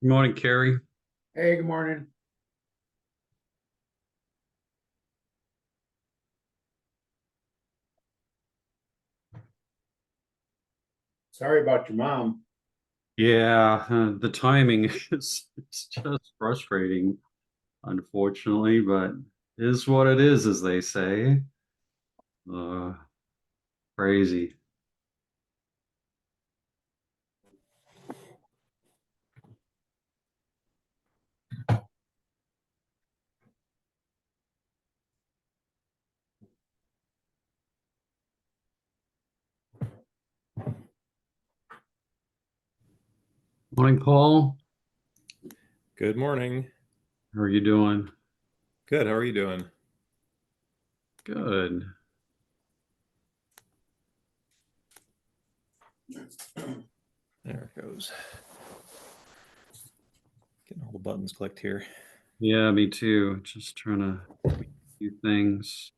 Good morning, Carrie. Hey, good morning. Sorry about your mom. Yeah, the timing is it's just frustrating, unfortunately, but it is what it is, as they say. Uh, Crazy. Morning, Paul. Good morning. How are you doing? Good. How are you doing? Good. There it goes. Getting all the buttons clicked here. Yeah, me too. Just trying to do a few things.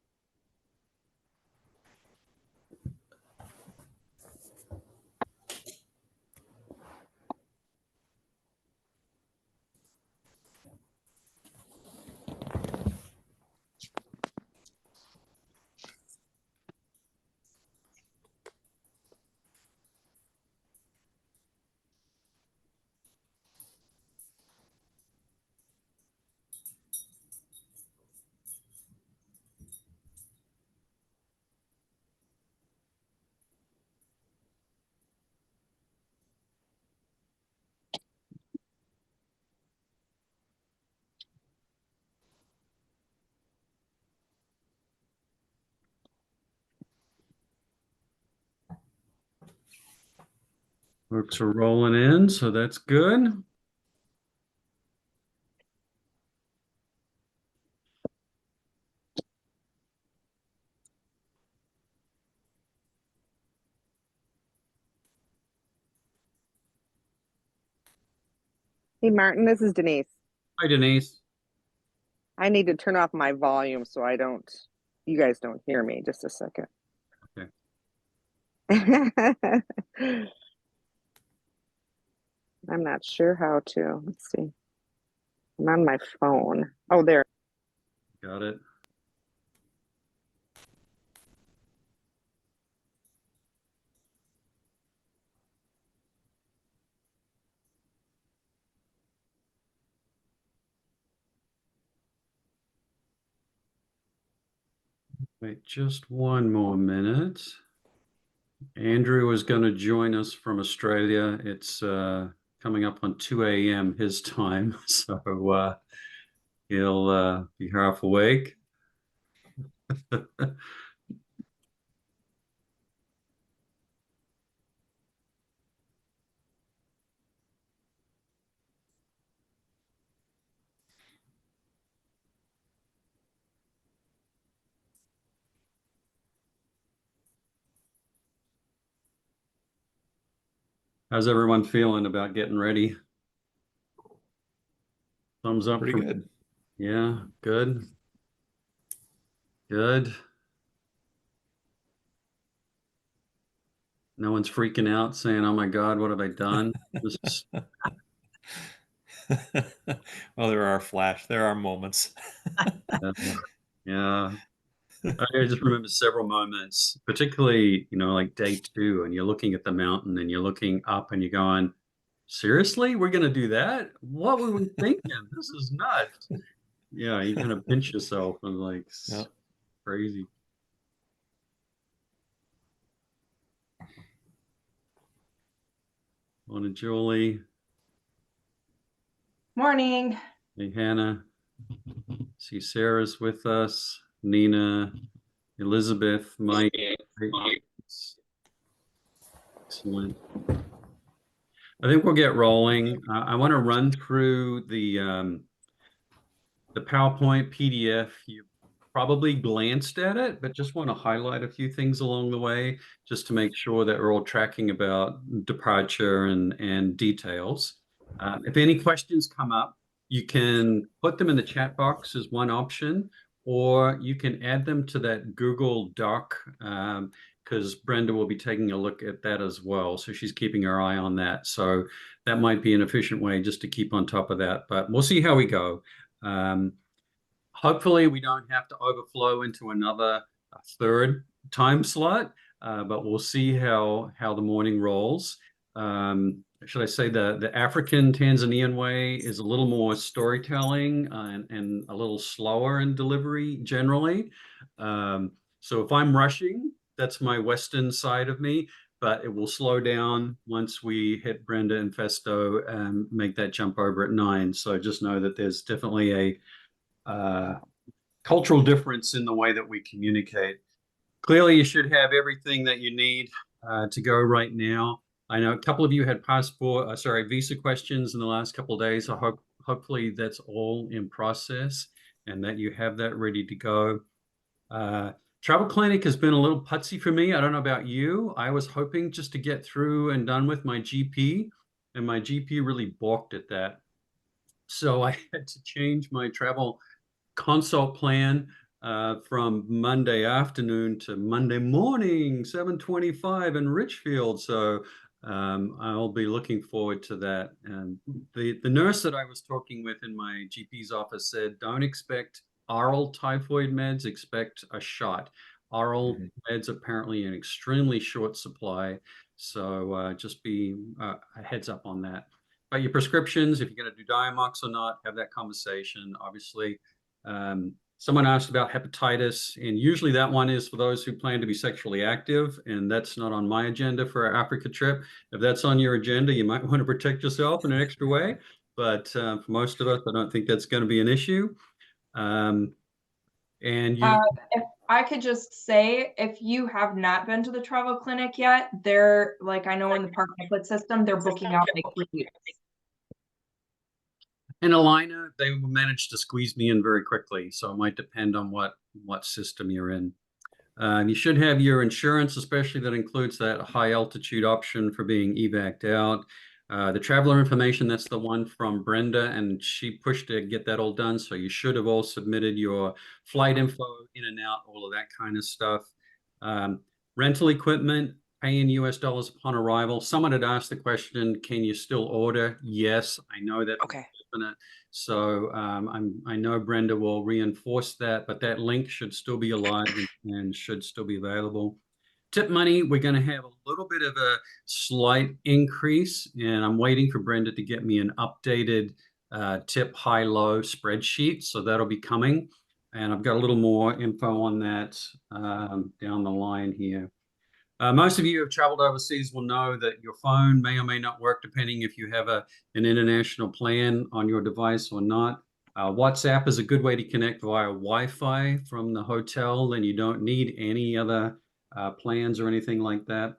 Folks are rolling in, so that's good. Hey Martin, this is Denise. Hi, Denise. I need to turn off my volume so you guys don't hear me. Just a second. Okay. I'm not sure how to. Let's see. I'm on my phone. Oh, there. Got it. Wait just one more minute. Andrew is going to join us from Australia. It's coming up on 2 a.m. his time, so he'll be half awake. How's everyone feeling about getting ready? Thumbs up Pretty from good. Yeah, good. Good. No one's freaking out saying, "Oh my God, what have I done?" This is Well, there are moments. yeah. I just remember several moments, particularly, like day two, and you're looking at the mountain and you're looking up and you're going, seriously, we're going to do that? What were we thinking? This is nuts. Yeah, you kind of pinch yourself and like, Yep. crazy. Morning, Julie. Morning. Hey, Hannah. See Sarah's with us. Nina, Elizabeth, Mike. Excellent. I think we'll get rolling. I want to run through the PowerPoint PDF. You probably glanced at it, but just want to highlight a few things along the way, just to make sure that we're all tracking about departure and details. If any questions come up, you can put them in the chat box as one option, or you can add them to that Google Doc because Brenda will be taking a look at that as well. So she's keeping her eye on that. So that might be an efficient way just to keep on top of that. But we'll see how we go. Hopefully, we don't have to overflow into another third time slot, but we'll see how the morning rolls. Should I say the African Tanzanian way is a little more storytelling and a little slower in delivery generally. So if I'm rushing, that's my Western side of me, but it will slow down once we hit Brenda and Festo and make that jump over at 9. So just know that there's definitely a cultural difference in the way that we communicate. Clearly, you should have everything that you need to go right now. I know a couple of you had visa questions in the last couple of days. I hope hopefully that's all in process and that you have that ready to go. Travel clinic has been a little putsy for me. I don't know about you. I was hoping just to get through and done with my GP, and my GP really balked at that. So I had to change my travel consult plan from Monday afternoon to Monday morning, 7:25 in Richfield. So I'll be looking forward to that. And the nurse that I was talking with in my GP's office said, don't expect oral typhoid meds, expect a shot. Oral meds apparently in extremely short supply. So just be a heads up on that. But your prescriptions, if you're going to do Diamox or not, have that conversation. Obviously, someone asked about hepatitis, and usually that one is for those who plan to be sexually active, and that's not on my agenda for our Africa trip. If that's on your agenda, you might want to protect yourself in an extra way. But for most of us, I don't think that's going to be an issue. If I could just say, if you have not been to the travel clinic yet, they're like, I know in the park template system, they're booking out like 3 weeks. In Alina, they managed to squeeze me in very quickly, so it might depend on what system you're in. You should have your insurance, especially that includes that high altitude option for being evac'd out. The traveler information, that's the one from Brenda, and she pushed to get that all done. So you should have all submitted your flight info, in and out, all of that kind of stuff. Rental equipment, paying US dollars upon arrival. Someone had asked the question, can you still order? Yes, I know that. Okay. So I know Brenda will reinforce that, but that link should still be alive and should still be available. Tip money, we're going to have a little bit of a slight increase, and I'm waiting for Brenda to get me an updated tip high-low spreadsheet, so that'll be coming. And I've got a little more info on that down the line here. Most of you who have traveled overseas will know that your phone may or may not work depending if you have an international plan on your device or not. WhatsApp is a good way to connect via Wi-Fi from the hotel, and you don't need any other plans or anything like that.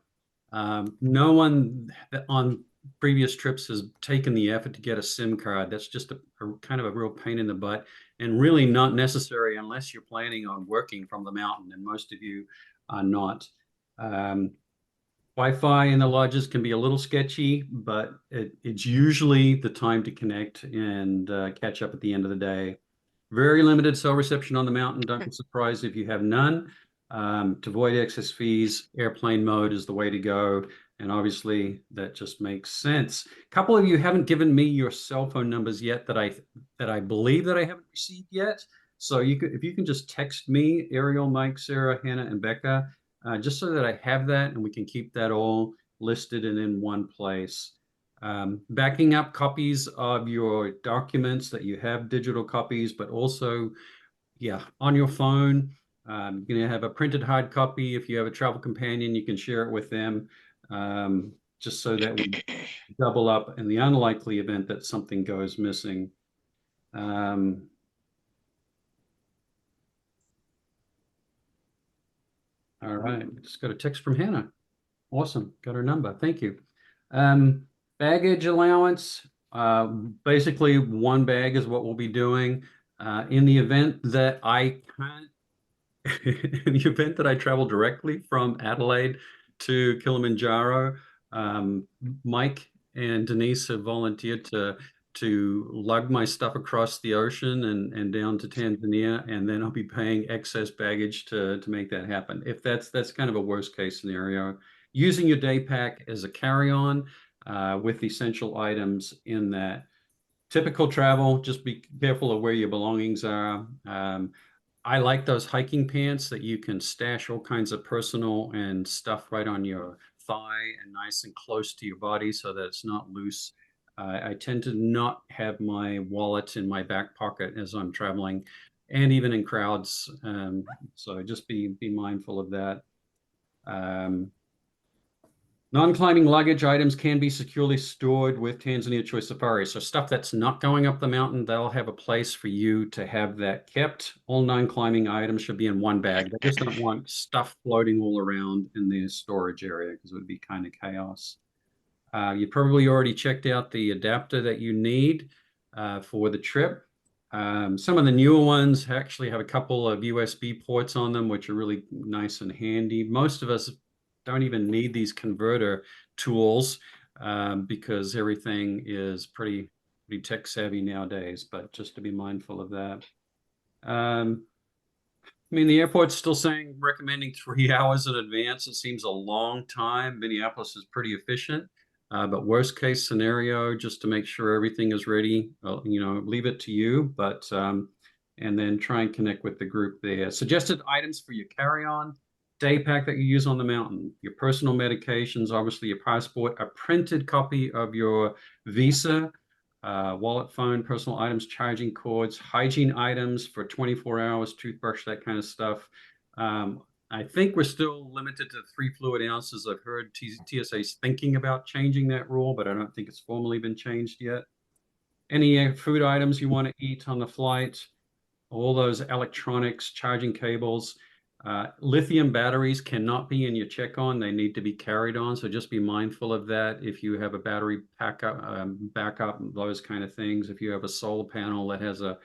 No one on previous trips has taken the effort to get a SIM card. That's just a kind of a real pain in the butt, and really not necessary unless you're planning on working from the mountain, and most of you are not. Wi-Fi in the lodges can be a little sketchy, but it's usually the time to connect and catch up at the end of the day. Very limited cell reception on the mountain. Don't be surprised if you have none. To avoid excess fees, airplane mode is the way to go. And obviously that just makes sense. A couple of you haven't given me your cell phone numbers yet that I believe that I haven't received yet. So if you can just text me, Ariel, Mike, Sarah, Hannah, and Becca, just so that I have that and we can keep that all listed and in one place. Backing up copies of your documents that you have, digital copies, but also, on your phone. You're going to have a printed hard copy. If you have a travel companion, you can share it with them, just so that we double up in the unlikely event that something goes missing. All right, just got a text from Hannah. Awesome, got her number. Thank you. Baggage allowance, basically one bag is what we'll be doing. In the event that I can't, in the event that I travel directly from Adelaide to Kilimanjaro, Mike and Denise have volunteered to to lug my stuff across the ocean and down to Tanzania, and then I'll be paying excess baggage to make that happen. If that's kind of a worst case scenario, using your day pack as a carry-on with essential items in that. Typical travel, just be careful of where your belongings are. I like those hiking pants that you can stash all kinds of personal and stuff right on your thigh and nice and close to your body so that it's not loose. I tend to not have my wallet in my back pocket as I'm traveling and even in crowds. So just be mindful of that. Non-climbing luggage items can be securely stored with Tanzania Choice Safari. So stuff that's not going up the mountain, they'll have a place for you to have that kept. All non-climbing items should be in one bag. They just don't want stuff floating all around in the storage area because it would be kind of chaos. You probably already checked out the adapter that you need for the trip. Some of the newer ones actually have a couple of USB ports on them, which are really nice and handy. Most of us don't even need these converter tools because everything is pretty tech savvy nowadays, but just to be mindful of that. I mean, the airport's still saying recommending 3 hours in advance. It seems a long time. Minneapolis is pretty efficient, but worst case scenario, just to make sure everything is ready, well, leave it to you, but and then try and connect with the group there. Suggested items for your carry-on. Day pack that you use on the mountain, your personal medications, obviously your passport, a printed copy of your visa, wallet, phone, personal items, charging cords, hygiene items for 24 hours, toothbrush, that kind of stuff. I think we're still limited to 3 fluid ounces. I've heard TSA's thinking about changing that rule, but I don't think it's formally been changed yet. Any food items you want to eat on the flight, all those electronics, charging cables. Lithium batteries cannot be in your check-on. They need to be carried on. So just be mindful of that. If you have a battery backup, those kind of things. If you have a solar panel that has a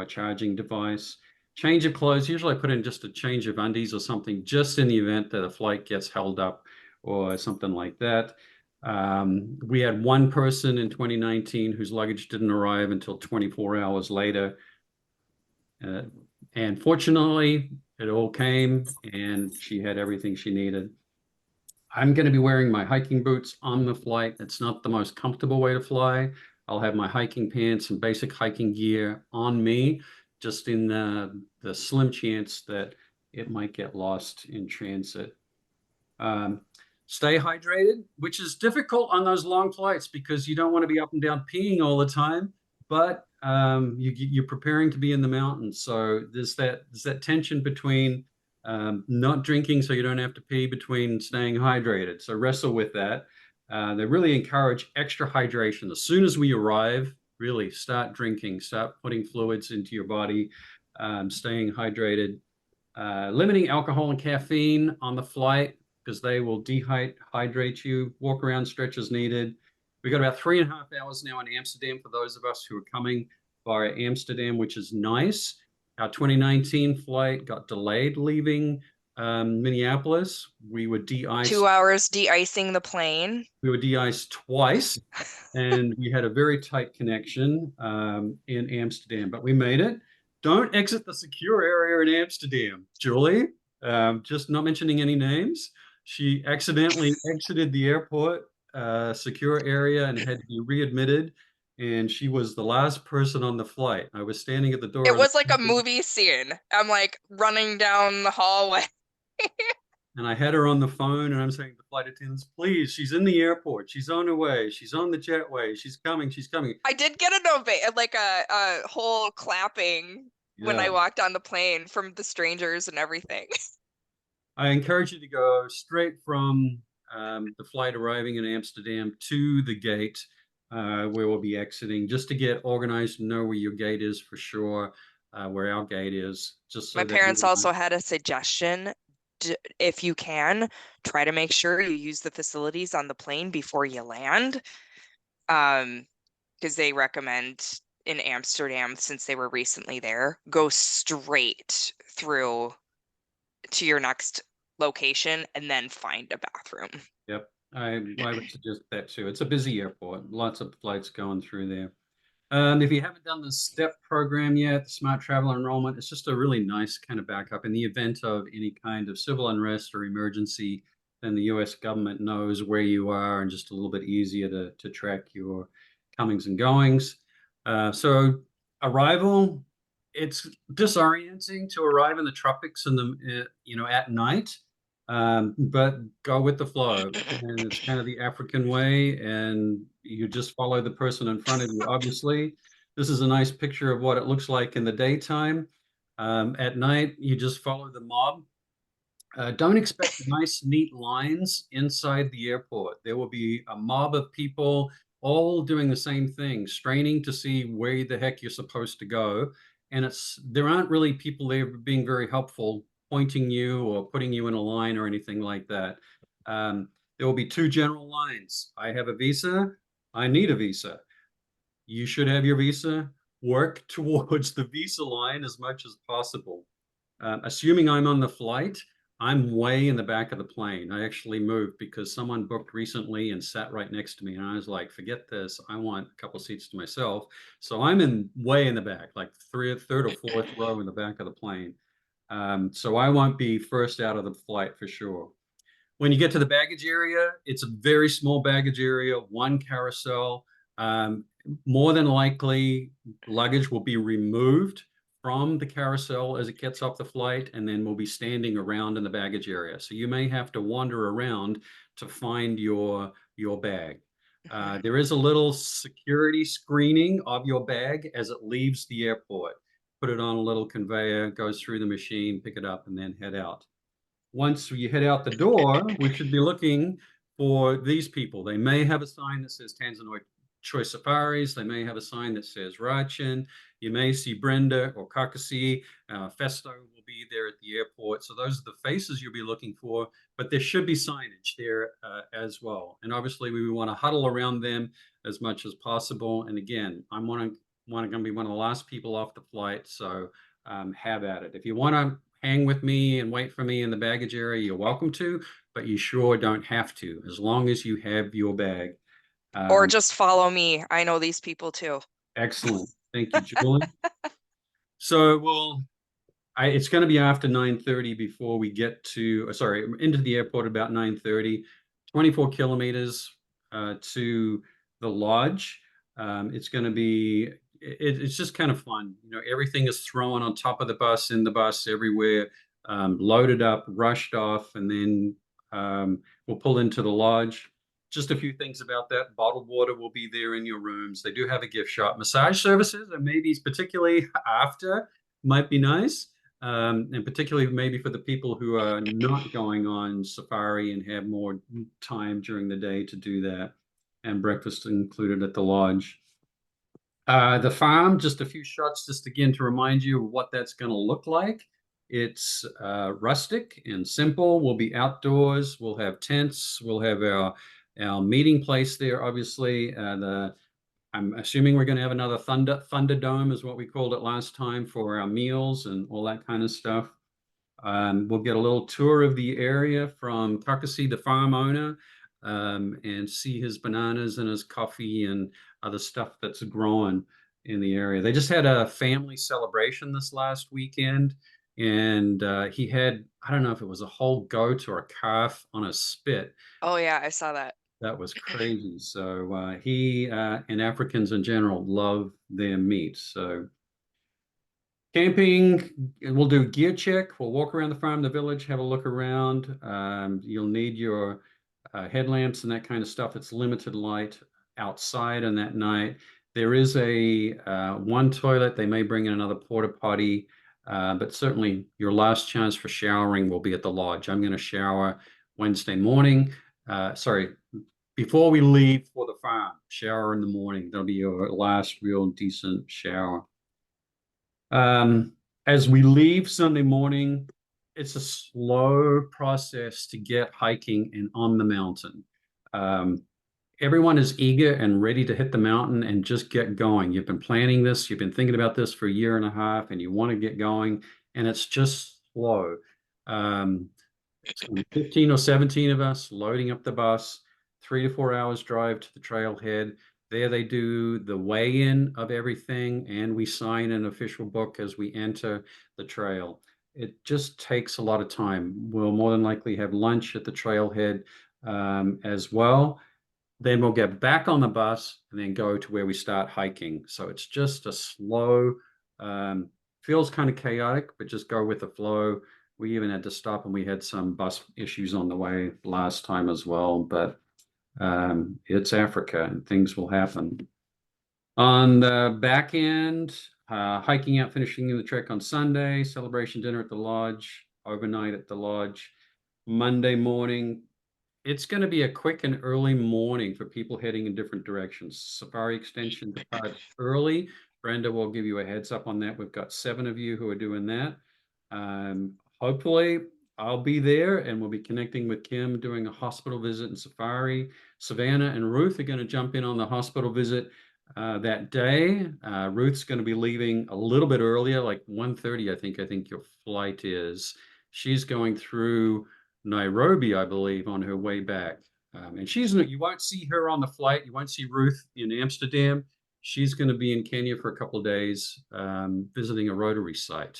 charging device. Change of clothes. Usually I put in just a change of undies or something just in the event that a flight gets held up or something like that. We had one person in 2019 whose luggage didn't arrive until 24 hours later. And fortunately, it all came and she had everything she needed. I'm going to be wearing my hiking boots on the flight. It's not the most comfortable way to fly. I'll have my hiking pants and basic hiking gear on me, just in the slim chance that it might get lost in transit. Stay hydrated, which is difficult on those long flights because you don't want to be up and down peeing all the time, but you're preparing to be in the mountains. So there's that tension between not drinking so you don't have to pee, between staying hydrated. So wrestle with that. They really encourage extra hydration. As soon as we arrive, really start drinking, start putting fluids into your body, staying hydrated. Limiting alcohol and caffeine on the flight because they will dehydrate you. Walk around, stretch as needed. We got about 3.5 hours now in Amsterdam for those of us who are coming via Amsterdam, which is nice. Our 2019 flight got delayed leaving Minneapolis. We were de-iced. 2 hours de-icing the plane. We were de-iced twice, and we had a very tight connection in Amsterdam, but we made it. Don't exit the secure area in Amsterdam, Julie. Just not mentioning any names. She accidentally exited the airport secure area and had to be readmitted. And she was the last person on the flight. I was standing at the door. It was like a movie scene. I'm like running down the hallway. And I had her on the phone and I'm saying to the flight attendants, please, she's in the airport. She's on her way. She's on the jetway. She's coming. She's coming. I did get a whole clapping when I walked on the plane from the strangers and everything. I encourage you to go straight from the flight arriving in Amsterdam to the gate where we'll be exiting, just to get organized and know where your gate is for sure, where our gate is. Just so My parents also had a suggestion. If you can, try to make sure you use the facilities on the plane before you land. Because they recommend in Amsterdam, since they were recently there, go straight through to your next location and then find a bathroom. Yep, I would suggest that too. It's a busy airport, lots of flights going through there. If you haven't done the STEP program yet, the Smart Traveler Enrollment, it's just a really nice kind of backup. In the event of any kind of civil unrest or emergency, then the US government knows where you are and just a little bit easier to track your comings and goings. So arrival, it's disorienting to arrive in the tropics in the at night, but go with the flow. And it's kind of the African way, and you just follow the person in front of you. Obviously, this is a nice picture of what it looks like in the daytime. At night, you just follow the mob. Don't expect nice, neat lines inside the airport. There will be a mob of people all doing the same thing, straining to see where the heck you're supposed to go. And there aren't really people there being very helpful, pointing you or putting you in a line or anything like that. There will be two general lines. I have a visa. I need a visa. You should have your visa. Work towards the visa line as much as possible. Assuming I'm on the flight, I'm way in the back of the plane. I actually moved because someone booked recently and sat right next to me. And I was like, forget this. I want a couple seats to myself. So I'm way in the back, like third or fourth row in the back of the plane. So I won't be first out of the flight for sure. When you get to the baggage area, it's a very small baggage area, one carousel. More than likely, luggage will be removed from the carousel as it gets off the flight, and then we'll be standing around in the baggage area. So you may have to wander around to find your bag. There is a little security screening of your bag as it leaves the airport. Put it on a little conveyor, goes through the machine, pick it up, and then head out. Once you head out the door, we should be looking for these people. They may have a sign that says Tanzanoid Choice Safaris. They may have a sign that says Rachin. You may see Brenda or Kakasi. Festo will be there at the airport. So those are the faces you'll be looking for, but there should be signage there as well. And obviously we want to huddle around them as much as possible. And again, I'm going to be one of the last people off the flight. So have at it. If you want to hang with me and wait for me in the baggage area, you're welcome to, but you sure don't have to, as long as you have your bag. Or just follow me. I know these people too. Excellent. Thank you, Julie. So it's going to be after 9:30 before we get to, into the airport about 9:30, 24 kilometers to the lodge. It's going to be, it's just kind of fun. Everything is thrown on top of the bus, in the bus, everywhere, loaded up, rushed off, and then we'll pull into the lodge. Just a few things about that. Bottled water will be there in your rooms. They do have a gift shop. Massage services, and maybe particularly after, might be nice. And particularly maybe for the people who are not going on safari and have more time during the day to do that. And breakfast included at the lodge. The farm, just a few shots, just again to remind you of what that's going to look like. It's rustic and simple. We'll be outdoors. We'll have tents. We'll have our meeting place there, obviously. I'm assuming we're going to have another Thunderdome is what we called it last time for our meals and all that kind of stuff. We'll get a little tour of the area from Kakasi, the farm owner, and see his bananas and his coffee and other stuff that's growing in the area. They just had a family celebration this last weekend, and he had, I don't know if it was a whole goat or a calf on a spit. Oh yeah, I saw that. That was crazy. So he and Africans in general love their meat. So camping, we'll do gear check. We'll walk around the farm, the village, have a look around. You'll need your headlamps and that kind of stuff. It's limited light outside on that night. There is a one toilet. They may bring in another porta potty, but certainly your last chance for showering will be at the lodge. I'm going to shower Wednesday morning. Before we leave for the farm, shower in the morning. That'll be your last real decent shower. As we leave Sunday morning, it's a slow process to get hiking and on the mountain. Everyone is eager and ready to hit the mountain and just get going. You've been planning this, you've been thinking about this for a year and a half, and you want to get going, and it's just slow. It's going to be 15 or 17 of us loading up the bus, 3 to 4 hours drive to the trailhead. There they do the weigh-in of everything, and we sign an official book as we enter the trail. It just takes a lot of time. We'll more than likely have lunch at the trailhead as well. Then we'll get back on the bus and then go to where we start hiking. So it's just a slow, feels kind of chaotic, but just go with the flow. We even had to stop and we had some bus issues on the way last time as well, but it's Africa and things will happen. On the back end, hiking out, finishing the trek on Sunday, celebration dinner at the lodge, overnight at the lodge. Monday morning, it's going to be a quick and early morning for people heading in different directions. Safari extension departs early. Brenda will give you a heads up on that. We've got 7 of you who are doing that. Hopefully, I'll be there and we'll be connecting with Kim doing a hospital visit in Safari. Savannah and Ruth are going to jump in on the hospital visit that day. Ruth's going to be leaving a little bit earlier, like 1:30, I think your flight is. She's going through Nairobi, I believe, on her way back. And you won't see her on the flight. You won't see Ruth in Amsterdam. She's going to be in Kenya for a couple of days, visiting a Rotary site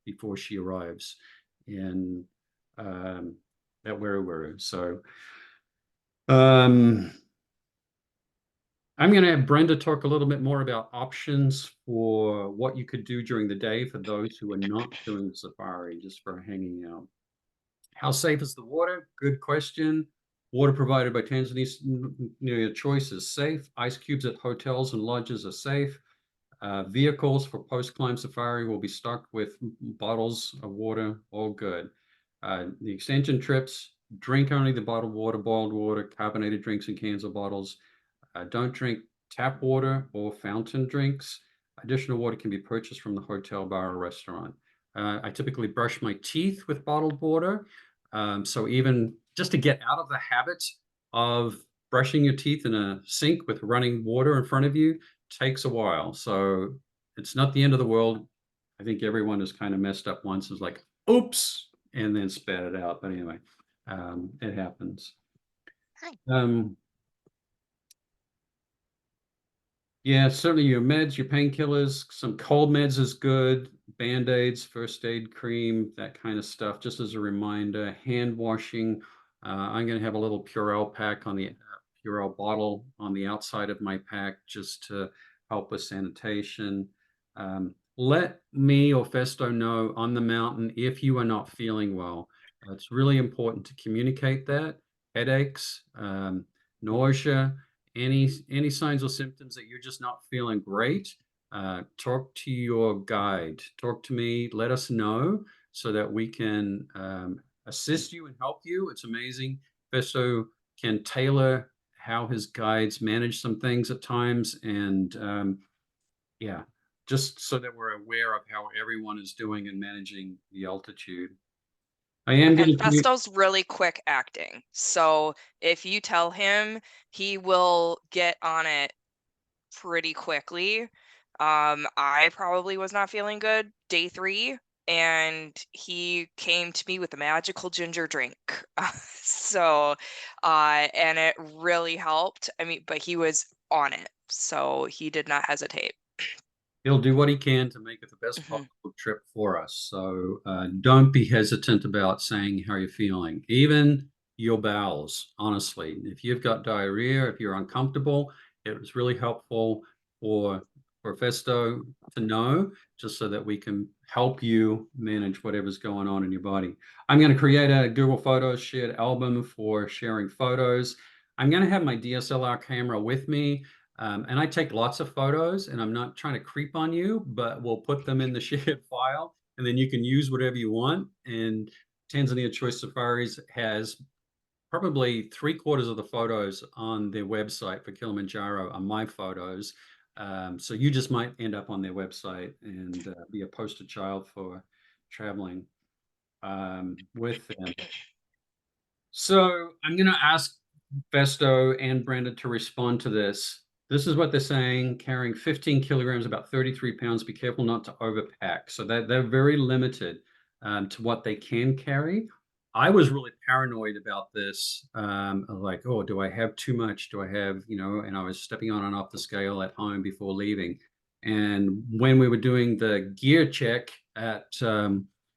before she arrives in at Weruru. So I'm going to have Brenda talk a little bit more about options for what you could do during the day for those who are not doing the safari, just for hanging out. How safe is the water? Good question. Water provided by Tanzania Choice is safe. Ice cubes at hotels and lodges are safe. Vehicles for post-climb safari will be stocked with bottles of water, all good. The extension trips, drink only the bottled water, boiled water, carbonated drinks in cans or bottles. Don't drink tap water or fountain drinks. Additional water can be purchased from the hotel, bar, or restaurant. I typically brush my teeth with bottled water. So even just to get out of the habit of brushing your teeth in a sink with running water in front of you takes a while. So it's not the end of the world. I think everyone has kind of messed up once. It's like, oops, and then spat it out. But anyway, it happens. Yeah, certainly your meds, your painkillers, some cold meds is good. Band-aids, first aid cream, that kind of stuff. Just as a reminder, hand washing. I'm going to have a little Purell pack on the Purell bottle on the outside of my pack just to help with sanitation. Let me or Festo know on the mountain if you are not feeling well. It's really important to communicate that. Headaches, nausea, any signs or symptoms that you're just not feeling great, talk to your guide. Talk to me. Let us know so that we can assist you and help you. It's amazing. Festo can tailor how his guides manage some things at times. And yeah, just so that we're aware of how everyone is doing and managing the altitude. I am going And Festo's really quick acting. So if you tell him, he will get on it pretty quickly. I probably was not feeling good day 3, and he came to me with a magical ginger drink. And it really helped. I mean, but he was on it, so he did not hesitate. He'll do what he can to make it the best possible trip for us. So don't be hesitant about saying how you're feeling. Even your bowels, honestly. If you've got diarrhea, if you're uncomfortable, it was really helpful for Festo to know, just so that we can help you manage whatever's going on in your body. I'm going to create a Google Photos shared album for sharing photos. I'm going to have my DSLR camera with me. And I take lots of photos, and I'm not trying to creep on you, but we'll put them in the shared file, and then you can use whatever you want. And Tanzania Choice Safaris has probably 3/4 of the photos on their website for Kilimanjaro are my photos. So you just might end up on their website and be a poster child for traveling with them. So I'm going to ask Festo and Brenda to respond to this. This is what they're saying: carrying 15 kilograms, about 33 pounds. Be careful not to overpack. So they're very limited to what they can carry. I was really paranoid about this. Like, oh, do I have too much? Do I have, and I was stepping on and off the scale at home before leaving. And when we were doing the gear check out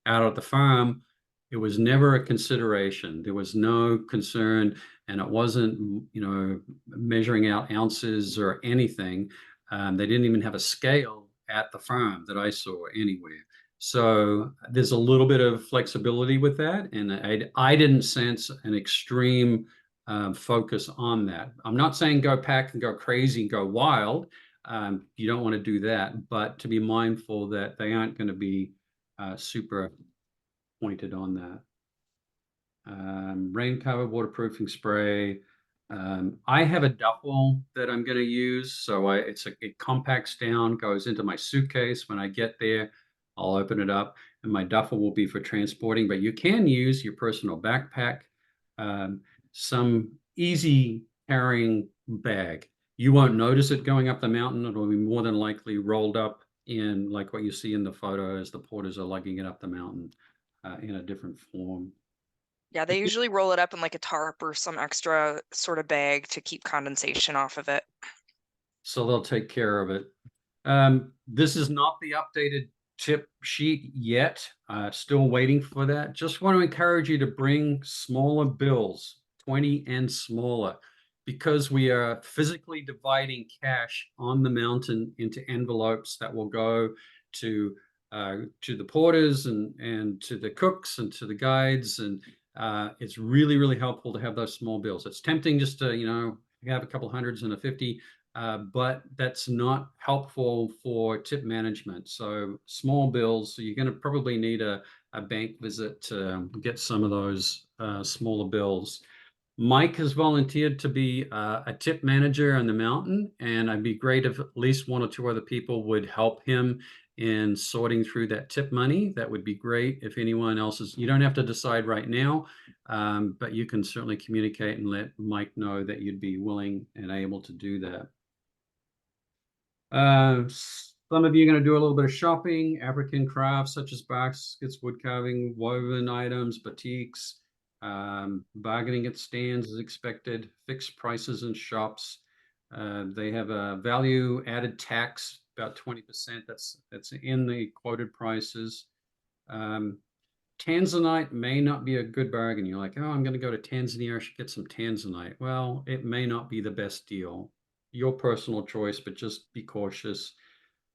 at the farm, it was never a consideration. There was no concern, and it wasn't, measuring out ounces or anything. They didn't even have a scale at the farm that I saw anywhere. So there's a little bit of flexibility with that, and I didn't sense an extreme focus on that. I'm not saying go pack and go crazy and go wild. You don't want to do that, but to be mindful that they aren't going to be super pointed on that. Rain cover, waterproofing spray. I have a duffel that I'm going to use. So it compacts down, goes into my suitcase. When I get there, I'll open it up, and my duffel will be for transporting. But you can use your personal backpack, some easy carrying bag. You won't notice it going up the mountain. It'll be more than likely rolled up in like what you see in the photo as the porters are lugging it up the mountain in a different form. Yeah, they usually roll it up in like a tarp or some extra sort of bag to keep condensation off of it. So they'll take care of it. This is not the updated tip sheet yet. Still waiting for that. Just want to encourage you to bring smaller bills, 20 and smaller, because we are physically dividing cash on the mountain into envelopes that will go to the porters and to the cooks and to the guides. And it's really, really helpful to have those small bills. It's tempting just to, have a couple hundreds and a 50, but that's not helpful for tip management. So small bills, so you're going to probably need a bank visit to get some of those smaller bills. Mike has volunteered to be a tip manager on the mountain, and I'd be great if at least one or two other people would help him in sorting through that tip money. That would be great. If anyone else you don't have to decide right now, but you can certainly communicate and let Mike know that you'd be willing and able to do that. Some of you are going to do a little bit of shopping, African crafts such as baskets, wood carving, woven items, batiks, bargaining at stands as expected, fixed prices in shops. They have a value added tax, about 20%. That's in the quoted prices. Tanzanite may not be a good bargain. You're like, oh, I'm going to go to Tanzania. I should get some Tanzanite. Well, it may not be the best deal. Your personal choice, but just be cautious.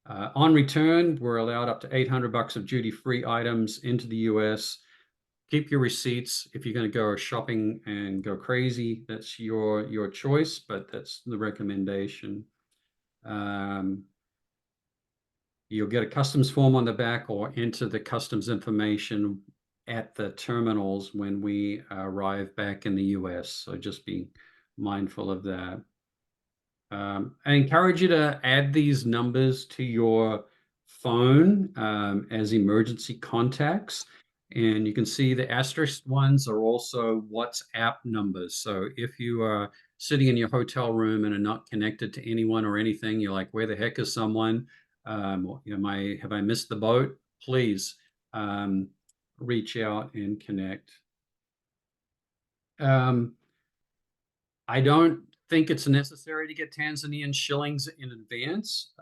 On return, we're allowed up to $800 of duty-free items into the US. Keep your receipts. If you're going to go shopping and go crazy, that's your choice, but that's the recommendation. You'll get a customs form on the back or enter the customs information at the terminals when we arrive back in the US. So just be mindful of that. I encourage you to add these numbers to your phone as emergency contacts. And you can see the asterisk ones are also WhatsApp numbers. So if you are sitting in your hotel room and are not connected to anyone or anything, you're like, where the heck is someone? Have I missed the boat? Please reach out and connect. I don't think it's necessary to get Tanzanian shillings in advance,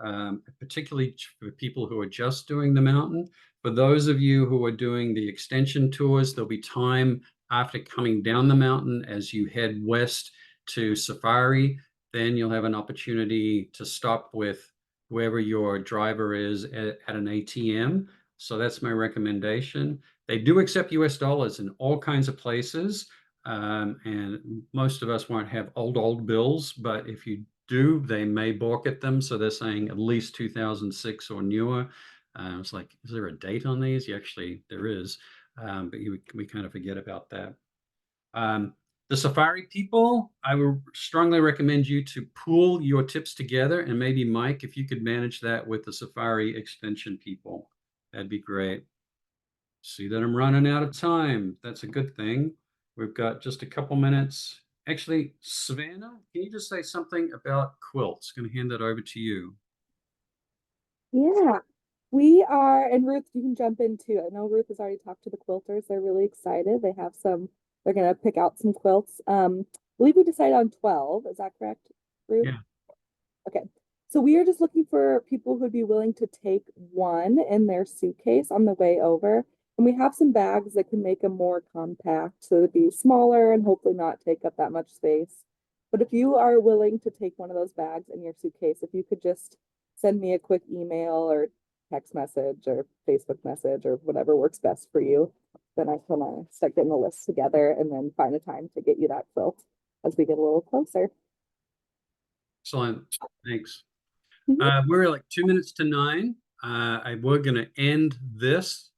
particularly for people who are just doing the mountain. For those of you who are doing the extension tours, there'll be time after coming down the mountain as you head west to Safari. Then you'll have an opportunity to stop with whoever your driver is at an ATM. So that's my recommendation. They do accept US dollars in all kinds of places. And most of us won't have old bills, but if you do, they may balk at them. So they're saying at least 2006 or newer. It's like, is there a date on these? Actually, there is, but we kind of forget about that. The Safari people, I would strongly recommend you to pool your tips together, and maybe Mike, if you could manage that with the Safari extension people, that'd be great. See that I'm running out of time. That's a good thing. We've got just a couple minutes. Actually, Savannah, can you just say something about quilts? Going to hand that over to you. Yeah. We are, and Ruth, you can jump in too. I know Ruth has already talked to the quilters. They're really excited. They have some, they're gonna pick out some quilts. I believe we decided on 12. Is that correct, Ruth? Yeah. Okay. So we are just looking for people who'd be willing to take one in their suitcase on the way over. And we have some bags that can make them more compact, so it'd be smaller and hopefully not take up that much space. But if you are willing to take one of those bags in your suitcase, if you could just send me a quick email or text message or Facebook message or whatever works best for you, then I can start getting the list together and then find a time to get you that quilt as we get a little closer. Excellent. Thanks. Mhm. We're like 2 minutes to 9. We're going to end this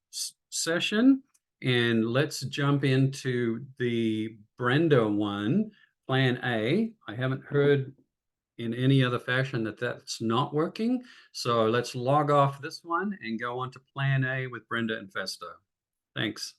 session and let's jump into the Brenda one, Plan A. I haven't heard in any other fashion that that's not working. So let's log off this one and go on to Plan A with Brenda and Festa. Thanks.